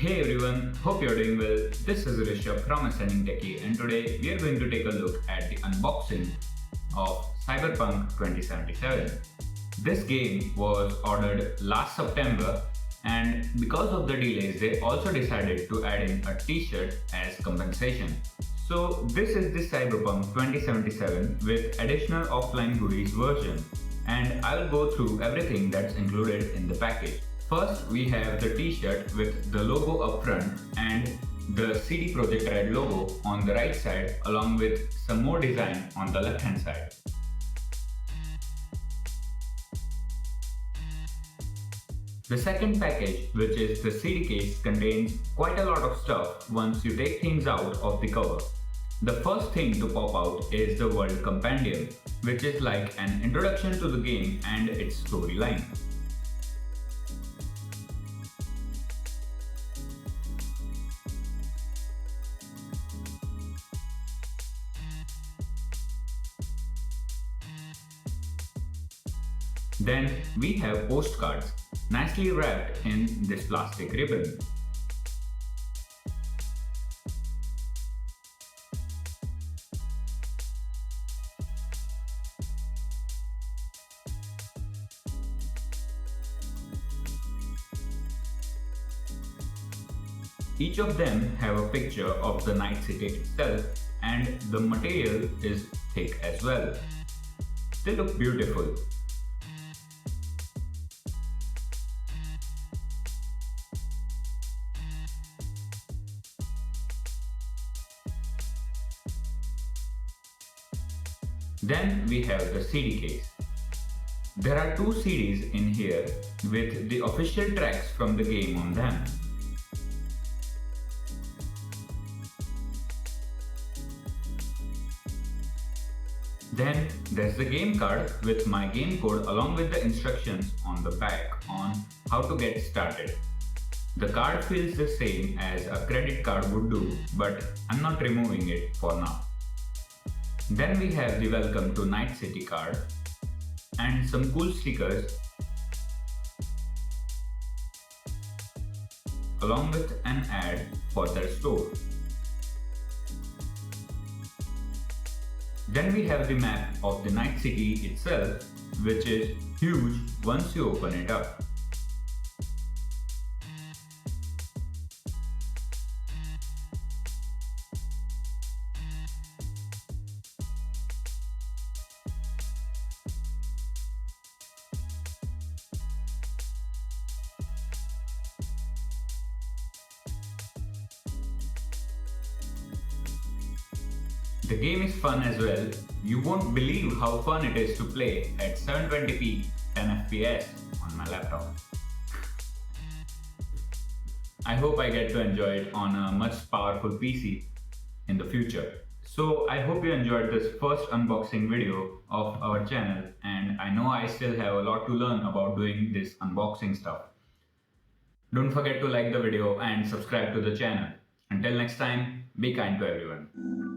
Hey everyone, hope you're doing well. This is Rishabh from Ascending Techie, and today we are going to take a look at the unboxing of Cyberpunk 2077. This game was ordered last September, and because of the delays, they also decided to add in a t-shirt as compensation. So this is the Cyberpunk 2077 with additional offline goodies version, and I'll go through everything that's included in the package. First, we have the t-shirt with the logo up front and the CD Projekt Red logo on the right side, along with some more design on the left hand side. The second package, which is the CD case, contains quite a lot of stuff once you take things out of the cover. The first thing to pop out is the World Compendium, which is like an introduction to the game and its storyline. Then we have postcards, nicely wrapped in this plastic ribbon. Each of them have a picture of the Night City itself, and the material is thick as well. They look beautiful. Then we have the CD case. There are two CDs in here with the official tracks from the game on them. Then there's the game card with my game code along with the instructions on the back on how to get started. The card feels the same as a credit card would do, but I'm not removing it for now. Then we have the Welcome to Night City card and some cool stickers along with an ad for their store. Then we have the map of the Night City itself, which is huge once you open it up. The game is fun as well. You won't believe how fun it is to play at 720p 10 FPS on my laptop. I hope I get to enjoy it on a much powerful PC in the future. So I hope you enjoyed this first unboxing video of our channel, and I know I still have a lot to learn about doing this unboxing stuff. Don't forget to like the video and subscribe to the channel. Until next time, be kind to everyone.